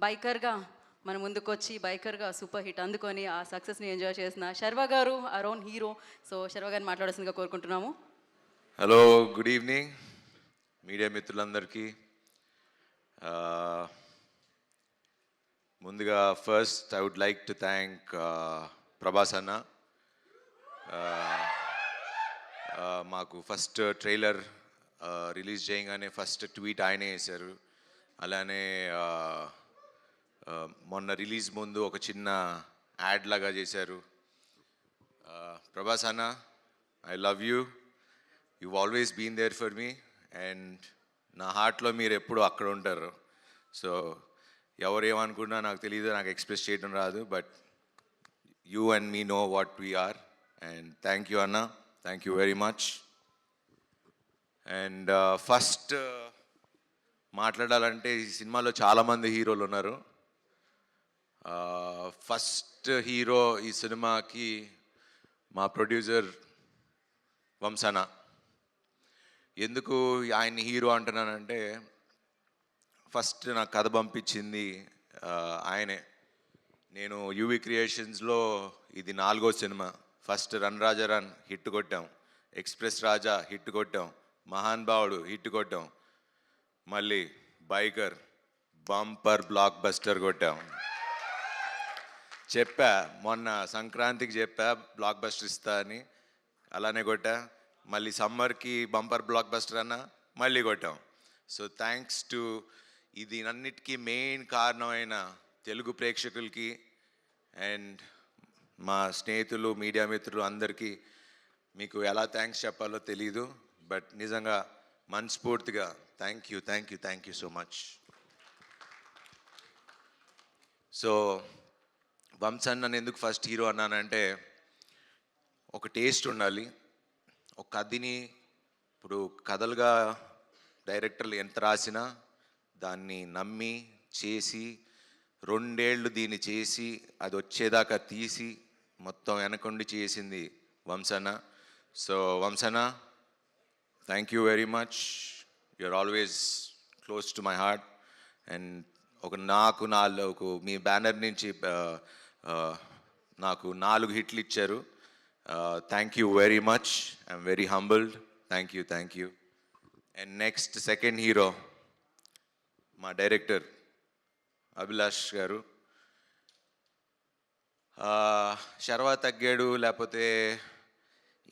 బైకర్గా మన ముందుకొచ్చి బైకర్గా super hit అందుకొని ఆ సక్సెస్ని ఎంజాయ్ చేసిన శర్వ గారు our own hero. So Sharwa గారిని మాట్లాడాల్సిందిగా కోరుకుంటున్నాము. హలో, గుడ్ ఈవినింగ్ మీడియా మిత్రులందరికీ. ముందుగా first I would like to thank Prabhas అన్న. మాకు ఫస్ట్ ట్రైలర్ రిలీజ్ చేయగానే ఫస్ట్ ట్వీట్ ఆయనే వేశారు. అలానే మొన్న రిలీజ్ ముందు ఒక చిన్న యాడ్ లాగా చేశారు. ప్రభాస్ అన్న, I love you. you've always been there for me and నా హార్ట్లో మీరు ఎప్పుడు అక్కడ ఉంటారు. సో ఎవరు ఏమనుకున్నా నాకు తెలియదు, నాకు ఎక్స్ప్రెస్ చేయడం రాదు, but you and me know what we are. And thank you అన్న, thank you very much. And first మాట్లాడాలంటే ఈ సినిమాలో చాలామంది హీరోలు ఉన్నారు. ఫస్ట్ హీరో ఈ సినిమాకి మా ప్రొడ్యూసర్ వంశన. ఎందుకు ఆయన్ని హీరో అంటున్నానంటే, ఫస్ట్ నాకు కథ పంపించింది ఆయనే. నేను యూవి క్రియేషన్స్లో ఇది 4వ సినిమా. ఫస్ట్ రన్ రాజా రన్ హిట్ కొట్టాం, ఎక్స్ప్రెస్ రాజా హిట్ కొట్టాం, మహాన్ భావుడు హిట్ కొట్టాం, మళ్ళీ బైకర్ బంపర్ బ్లాక్ బస్టర్ కొట్టాం. చెప్పా మొన్న సంక్రాంతికి చెప్పా బ్లాక్ బస్టర్ ఇస్తా అని, అలానే కొట్టా. మళ్ళీ సమ్మర్కి బంపర్ బ్లాక్ బస్టర్ అన్న మళ్ళీ కొట్టాం. సో థ్యాంక్స్ టు ఇది అన్నిటికీ మెయిన్ కారణమైన తెలుగు ప్రేక్షకులకి అండ్ మా స్నేహితులు మీడియా మిత్రులు అందరికీ మీకు ఎలా థ్యాంక్స్ చెప్పాలో తెలీదు, బట్ నిజంగా మనస్ఫూర్తిగా thank you, thank you, thank you so much. So Vamshan నన్ను ఎందుకు ఫస్ట్ హీరో అన్నానంటే, ఒక టేస్ట్ ఉండాలి. ఒక కథని ఇప్పుడు కథలుగా డైరెక్టర్లు ఎంత రాసినా దాన్ని నమ్మి చేసి 2 ఏళ్ళు దీన్ని చేసి అది వచ్చేదాకా తీసి మొత్తం వెనకుండి చేసింది Vamshana. So Vamshana, thank you very much. You're always close to my heart. And నాకు 4 మీ బ్యానర్ నుంచి నాకు 4 హిట్లు ఇచ్చారు. Thank you very much. I'm very humbled. Thank you, thank you. And next second hero మా డైరెక్టర్ అభిలాష్ గారు. శర్వా తగ్గాడు లేకపోతే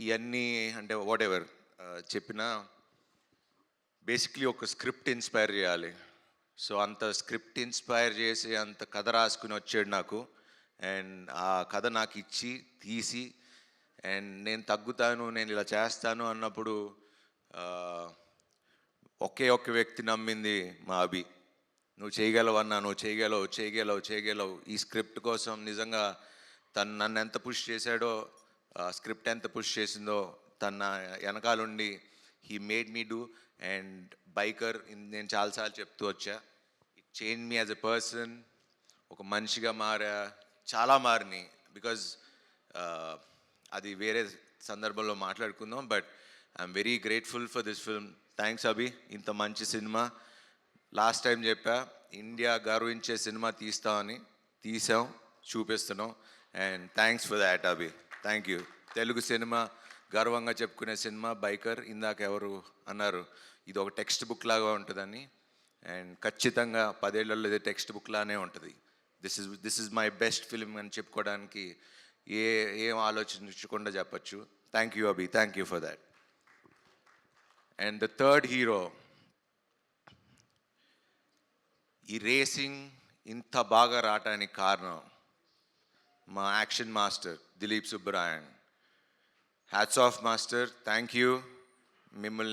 ఇవన్నీ అంటే వాట్ ఎవర్ చెప్పినా బేసిక్లీ ఒక స్క్రిప్ట్ ఇన్స్పైర్ చేయాలి. సో అంత స్క్రిప్ట్ ఇన్స్పైర్ చేసి అంత కథ రాసుకుని వచ్చాడు నాకు. అండ్ ఆ కథ నాకు ఇచ్చి తీసి అండ్ నేను తగ్గుతాను, నేను ఇలా చేస్తాను అన్నప్పుడు ఒకే ఒక్క వ్యక్తి నమ్మింది మా అభి. నువ్వు చేయగలవన్నా, నువ్వు చేయగలవు, చేయగలవు, చేయగలవు. ఈ స్క్రిప్ట్ కోసం నిజంగా తను నన్ను ఎంత పుష్ చేశాడో, స్క్రిప్ట్ ఎంత పుష్ చేసిందో తన వెనకాలండి he made me do. And biker నేను చాలాసార్లు చెప్తూ వచ్చా, it change me as a person. ఒక మనిషిగా మారా, చాలా మారినాయి. బికాజ్ అది వేరే సందర్భంలో మాట్లాడుకుందాం, but I'm very grateful for this film. Thanks Abhi, ఇంత మంచి సినిమా. లాస్ట్ టైం చెప్పా ఇండియా గర్వించే సినిమా తీస్తామని, తీసాం, చూపిస్తున్నాం. And thanks for that Abhi, thank you. Telugu సినిమా గర్వంగా చెప్పుకునే సినిమా బైకర్. ఇందాక ఎవరు అన్నారు ఇది ఒక టెక్స్ట్ బుక్ లాగా ఉంటుందని, అండ్ ఖచ్చితంగా 10 ఏళ్లలో ఇది టెక్స్ట్ బుక్ లానే ఉంటుంది. This is my best film అని చెప్పుకోవడానికి ఏం ఆలోచించకుండా చెప్పచ్చు. Thank you Abhi, thank you for that. And the third hero, ఈ రేసింగ్ ఇంత బాగా రావటానికి కారణం మా action master Dilip Subbarayan. Hats off master, thank you.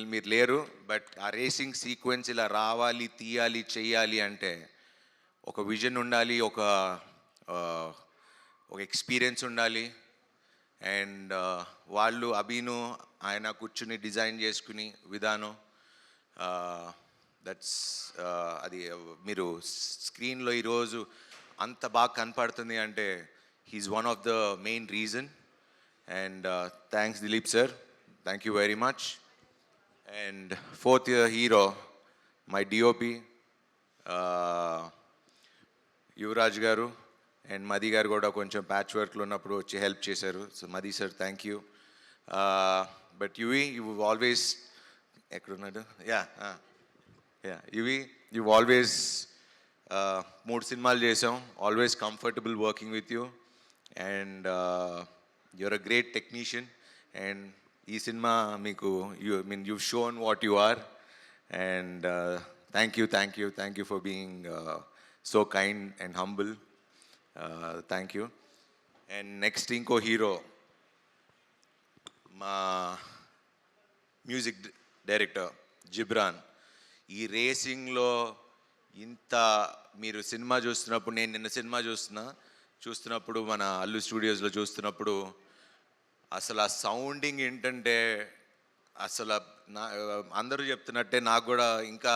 మీరు లేరు, బట్ ఆ రేసింగ్ సీక్వెన్స్ ఇలా రావాలి, తీయాలి, చెయ్యాలి అంటే ఒక విజన్ ఉండాలి, ఒక ఎక్స్పీరియన్స్ ఉండాలి. అండ్ వాళ్ళు అభిను ఆయన కూర్చుని డిజైన్ చేసుకుని విధానం దట్స్ అది మీరు స్క్రీన్లో ఈరోజు అంత బాగా కనపడుతుంది అంటే he's one of the main reason. And thanks Dilip sir, thank you very much. And fourth hero my DOP Yuvaraj గారు అండ్ మది గారు కూడా కొంచెం ప్యాచ్ వర్క్లో ఉన్నప్పుడు వచ్చి హెల్ప్ చేశారు. So Madhi sir thank you. But Yuvi you always ఎక్కడున్నాడు యా యువి యూ ఆల్వేస్ 3 సినిమాలు చేసాం, always comfortable working with you and you're a great technician and ఈ సినిమా మీకు you shown what you are and thank you for being so kind and humble. Thank you. And next ఇంకో hero మా music director Ghibran. ఈ రేసింగ్లో ఇంత మీరు cinema చూస్తున్నప్పుడు, నేను నిన్న సినిమా చూస్తున్నప్పుడు మన అల్లు స్టూడియోస్లో చూస్తున్నప్పుడు అసలు ఆ సౌండింగ్ ఏంటంటే అసలు నా అందరూ చెప్తున్నట్టే నాకు కూడా ఇంకా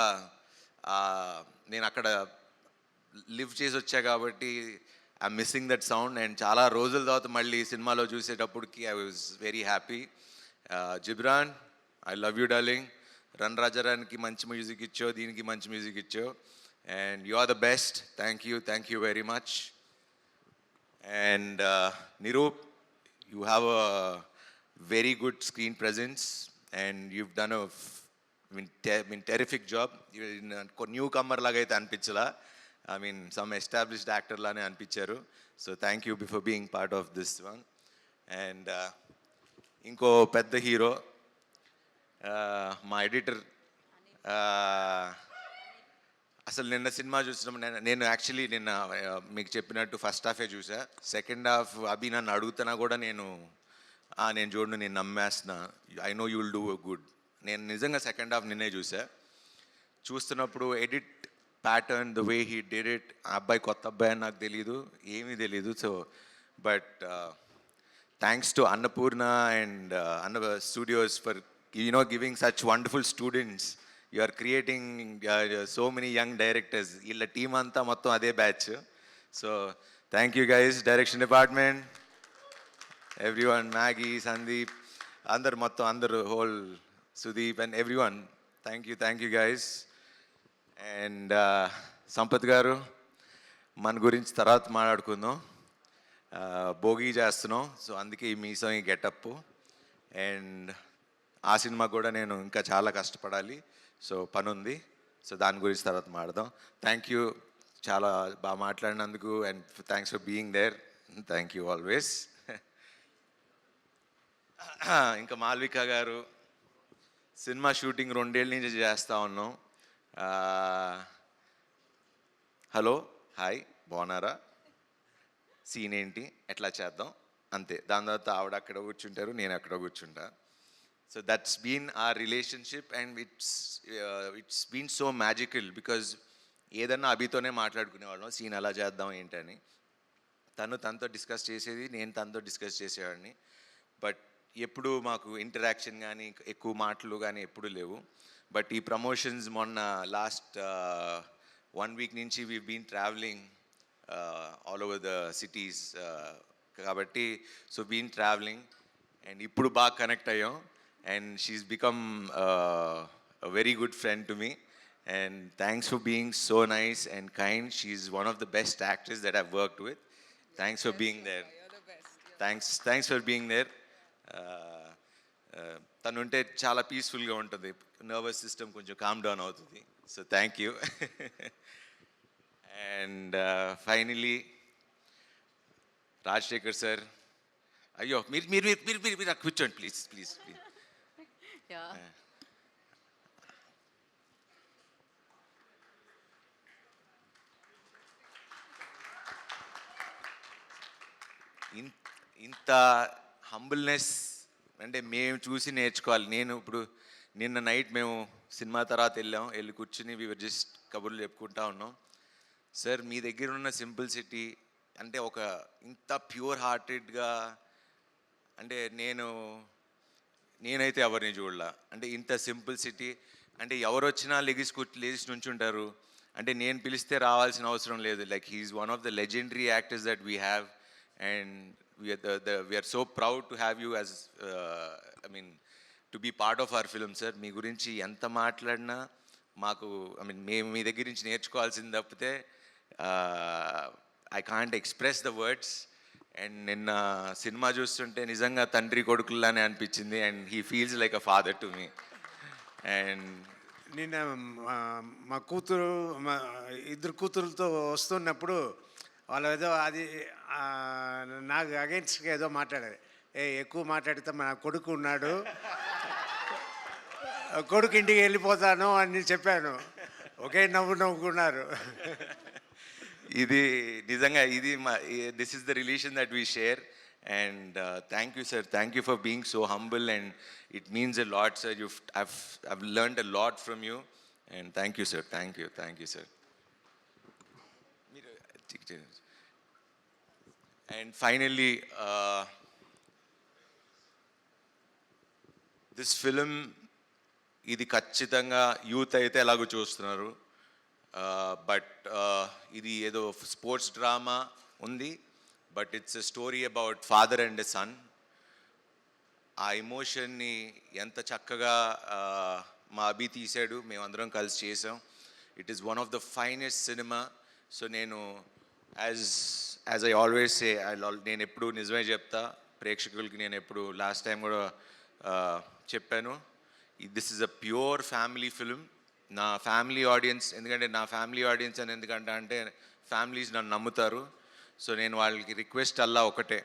నేను అక్కడ లివ్ చేసి వచ్చా కాబట్టి I'm missing that sound. And చాలా రోజుల తర్వాత మళ్ళీ సినిమాలో చూసేటప్పటికి I was very happy. Ghibran, I love you darling. Run రాజారానికి మంచి మ్యూజిక్ ఇచ్చావు, దీనికి మంచి మ్యూజిక్ ఇచ్చావు and you are the best. Thank you very much. And Niroop, you have a very good screen presence and you've done a terrific job. New comer laga aithe anpichala, I mean some established actor lane anpicharu. So thank you for being part of this one. And inko pedda hero my editor అసలు నిన్న cinema చూసినప్పుడు నేను actually నిన్న మీకు చెప్పినట్టు first హాఫే చూసా. Second half అభి నన్ను అడుగుతున్నా కూడా నేను చూడను, నేను నమ్మేస్తున్నా, I know you will do good. నేను నిజంగా సెకండ్ హాఫ్ నిన్నే చూస్తున్నప్పుడు edit pattern, the way he did it, ఆ అబ్బాయి కొత్త అబ్బాయి అని నాకు తెలీదు, ఏమీ తెలీదు. So but thanks to Annapurna and Anna studios for giving such wonderful students. You are creating so many young directors. వీళ్ళ టీం అంతా మొత్తం అదే batch. So thank you guys, direction department, everyone, Maggie, Sandeep, అందరు whole Sudeep and everyone. Thank you guys. And Sampath గారు, మన గురించి తర్వాత మాట్లాడుకుందాం. భోగి చేస్తున్నాం, సో అందుకే ఈ మీసం, ఈ గెటప్. అండ్ ఆ సినిమా కూడా నేను ఇంకా చాలా కష్టపడాలి, సో పని ఉంది. సో దాని గురించి తర్వాత మాట్లాడదాం. థ్యాంక్ యూ, చాలా బాగా మాట్లాడినందుకు and thanks for being there. Thank you always. ఇంకా మాల్విక గారు, సినిమా షూటింగ్ 2 ఏళ్ళ నుంచి చేస్తూ ఉన్నాం. హలో, హాయ్, బాగున్నారా, సీన్ ఏంటి, ఎట్లా చేద్దాం, అంతే. దాని తర్వాత ఆవిడ అక్కడ కూర్చుంటారు, నేను అక్కడ కూర్చుంటా. So that's been our relationship and it's been so magical because ఏదన్నా అభితోనే మాట్లాడుకునేవాళ్ళం, సీన్ అలా చేద్దాం ఏంటని. తనతో డిస్కస్ చేసేది, నేను తనతో డిస్కస్ చేసేవాడిని. బట్ ఎప్పుడు మాకు ఇంటరాక్షన్ కానీ ఎక్కువ మాటలు కానీ ఎప్పుడు లేవు. బట్ ఈ ప్రమోషన్స్ మొన్న లాస్ట్ 1 వీక్ నుంచి we been travelling all over the cities కాబట్టి సో బీన్ ట్రావెలింగ్ అండ్ ఇప్పుడు బాగా కనెక్ట్ అయ్యాం. And she's become a very good friend to me. And thanks for being so nice and kind. She's one of the best actors that I've worked with. Thanks for being there. You're the best. Thanks for being there. తను ఉంటే చాలా పీస్ఫుల్గా ఉంటుంది, nervous system కొంచెం calm down అవుతుంది. So thank you. And finally Rajasekhar sir, అయ్యో మీరు కూర్చోండి ప్లీజ్. Yeah. ఇంత హంబుల్నెస్ అంటే మేము చూసి నేర్చుకోవాలి. నేను ఇప్పుడు నిన్న నైట్ మేము సినిమా తర్వాత వెళ్ళి కూర్చుని వీవర్ జస్ట్ కబుర్లు చెప్పుకుంటా ఉన్నాం. సార్, మీ దగ్గర ఉన్న సింపుల్సిటీ అంటే ఒక ఇంత ప్యూర్ హార్టెడ్గా, అంటే నేనైతే ఎవరిని చూడలా. అంటే ఇంత సింపుల్సిటీ, అంటే ఎవరు వచ్చినా లేచి నుంచుంటారు. అంటే నేను పిలిస్తే రావాల్సిన అవసరం లేదు. Like he's one of the legendary actors that we have and we're so proud to have you as to be part of our film. Sir, మీ గురించి ఎంత మాట్లాడినా మాకు మేము మీ దగ్గర నుంచి నేర్చుకోవాల్సింది తప్పితే I can't express the words. And నిన్న సినిమా చూస్తుంటే నిజంగా తండ్రి కొడుకుల్లానే అనిపించింది. And he feels like a father to me. And నిన్న మా కూతురు మా ఇద్దరు కూతురులతో వస్తున్నప్పుడు వాళ్ళు ఏదో అది నాకు అగెన్స్ట్గా ఏదో మాట్లాడారు. ఎక్కువ మాట్లాడితే మా కొడుకు ఉన్నాడు, కొడుకు ఇంటికి వెళ్ళిపోతాను అని చెప్పాను. ఒకే నవ్వుకున్నారు. ఇది నిజంగా ఇది మా this is the relation that we share. And thank you sir, thank you for being so humble. And it means a lot sir. I've learned a lot from you. And thank you sir, thank you sir. And finally, this film, ఇది ఖచ్చితంగా youth అయితే ఎలాగో చూస్తున్నారు. But ఇది ఏదో sports drama ఉంది, but it's a story about father and a son. ఆ ఎమోషన్ని ఎంత చక్కగా మా అభి తీశాడు, మేమందరం కలిసి చేసాం. It is one of the finest cinema. So నేను యాజ్ ఐ ఆల్వేస్ సే, నేను ఎప్పుడు నిజమే చెప్తా ప్రేక్షకులకి. నేను ఎప్పుడు లాస్ట్ టైం కూడా చెప్పాను, this is a pure family film. నా ఫ్యామిలీ ఆడియన్స్, ఎందుకంటే నా ఫ్యామిలీ ఆడియన్స్ అని ఎందుకంటే అంటే ఫ్యామిలీస్ నన్ను నమ్ముతారు. సో నేను వాళ్ళకి రిక్వెస్ట్ అల్లా ఒకటే,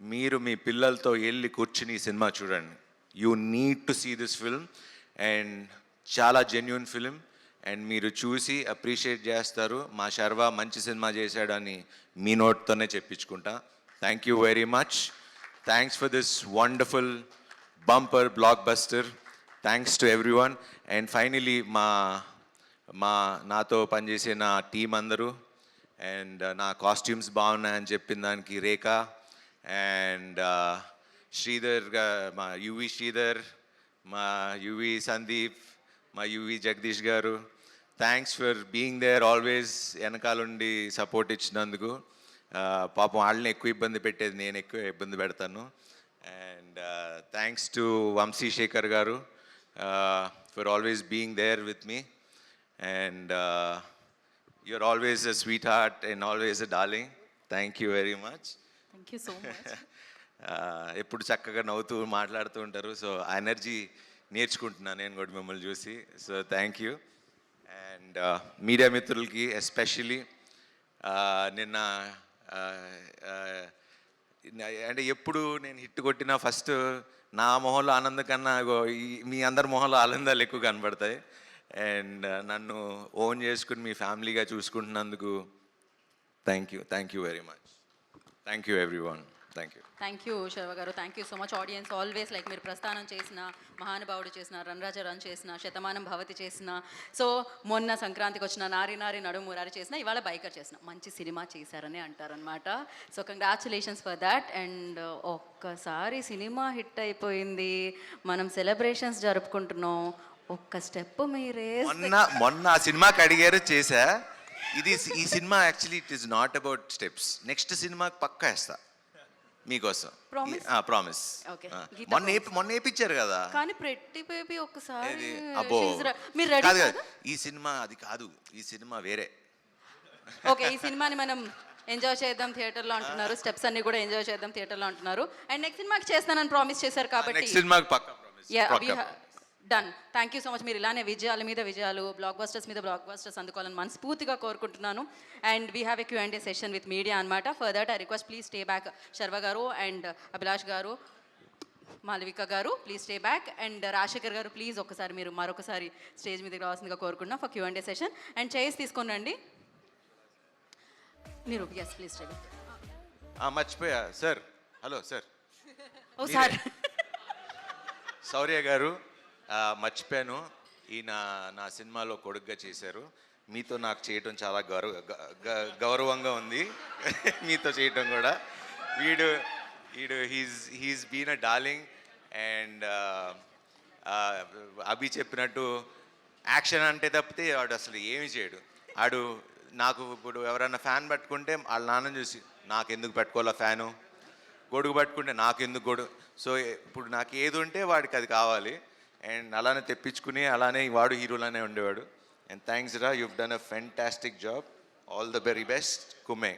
మీరు మీ పిల్లలతో వెళ్ళి కూర్చుని ఈ సినిమా చూడండి. You need to see this film. And చాలా జెన్యున్ ఫిలిం. అండ్ మీరు చూసి అప్రిషియేట్ చేస్తారు. మా శర్వా మంచి సినిమా చేశాడని మీ నోట్తోనే చెప్పించుకుంటా. Thank you very much. Thanks for this wonderful bumper blockbuster. Thanks to everyone. And finally నాతో పనిచేసే నా టీం అందరూ, అండ్ నా కాస్ట్యూమ్స్ బాగున్నాయని చెప్పిన దానికి రేఖ, అండ్ శ్రీధర్, మా యువి శ్రీధర్, మా యువి సందీప్, మా UV Jagadeesh garu, thanks for being there always. వెనకాలండి సపోర్ట్ ఇచ్చినందుకు. పాపం వాళ్ళని ఎక్కువ ఇబ్బంది పెట్టేది నేను ఎక్కువ ఇబ్బంది పెడతాను. And thanks to Vamsi Shekhar గారు for always being there with me. And you're always a sweetheart and always a darling. Thank you very much. Thank you so much. ఎప్పుడు చక్కగా నవ్వుతూ మాట్లాడుతూ ఉంటారు. సో ఆ ఎనర్జీ నేర్చుకుంటున్నాను నేను కూడా మిమ్మల్ని చూసి. So thank you. And media మిత్రులకి ఎస్పెషలీ నిన్న అంటే ఎప్పుడు నేను హిట్ కొట్టినా ఫస్ట్ నా మొహంలో ఆనందం కన్నా మీ అందరి మొహంలో ఆనందాలు ఎక్కువ కనబడతాయి. అండ్ నన్ను ఓన్ చేసుకుని మీ ఫ్యామిలీగా చూసుకుంటున్నందుకు thank you very much. Thank you everyone. Thank you. Thank you Sharwa garu. Thank you so much. Audience always like మీరు ప్రస్థానం చేసిన, మహానుభావుడు చేసిన, రన్రాజ రన్ చేసిన, శతమానం భవతి చేసిన, సో మొన్న సంక్రాంతికి వచ్చిన నారి నారి నడుము మురారి చేసిన, ఇవాళ బైకర్ చేసిన, మంచి సినిమా చేశారని అంటారనమాట. So congratulations for that. And ఒక్కసారి సినిమా హిట్ అయిపోయింది, మనం సెలబ్రేషన్స్ జరుపుకుంటున్నాం. ఒక్క స్టెప్ మీరే మొన్న ఆ సినిమాకి అడిగారు చేశా. ఈ cinema actually it is not about steps. Next సినిమాకి పక్కా వేస్తా మీకోసం. ప్రామిస్. మొన్న వేయించారు కదా. కానీ ప్రెట్టి బేబీ ఒక్కసారి అబ్బో మీరు రెడీ కాదు కదా, ఈ సినిమా అది కాదు, ఈ సినిమా వేరే. ఓకే, ఈ సినిమాని మనం ఎంజాయ్ చేద్దాం థియేటర్లో అంటున్నారు. స్టెప్స్ అన్ని కూడా ఎంజాయ్ చేద్దాం థియేటర్లో అంటున్నారు. అండ్ నెక్స్ట్ సినిమాకి చేస్తానని ప్రామిస్ చేశారు కాబట్టి నెక్స్ట్ సినిమాకి పక్కా promise. Done. Thank you so much. మీరు ఇలానే విజయాల మీద విజయాలు, బ్లాక్ బస్టర్స్ మీద బ్లాక్ బస్టర్స్ అందుకోవాలని మనస్ఫూర్తిగా కోరుకుంటున్నాను. And we have a Q&A session with media అనమాట. For that I request please stay back. Sharwa garu and Abhilash garu, Malavika garu please stay back. And Rajasekhar garu please ఒక్కసారి మీరు మరొకసారి స్టేజ్ మీదకి రావాల్సిందిగా కోరుకుంటున్నాం for Q&A session. And chairs తీసుకొని రండి మీరు. Yes please stay back. మర్చిపోయా sir. Hello sir. Oh sir. Shaurya garu, మర్చిపోయాను, ఈయన నా సినిమాలో కొడుగ్గా చేశారు. మీతో నాకు చేయటం చాలా గౌరవంగా ఉంది. మీతో చేయటం కూడా. వీడు he's been a darling. And Abhi చెప్పినట్టు యాక్షన్ అంటే తప్పితే వాడు అసలు ఏమి చేయడు. ఆడు నాకు ఇప్పుడు ఎవరైనా ఫ్యాన్ పట్టుకుంటే వాళ్ళ నాన్న చూసి నాకెందుకు పెట్టుకోవాలా ఫ్యాను, గొడుగు పట్టుకుంటే నాకెందుకు గొడుగు. సో ఇప్పుడు నాకు ఏది ఉంటే వాడికి అది కావాలి. అండ్ అలానే తెప్పించుకుని అలానే వాడు హీరోలానే ఉండేవాడు. అండ్ థ్యాంక్స్ రా, you've done a fantastic job. All the very best కుమే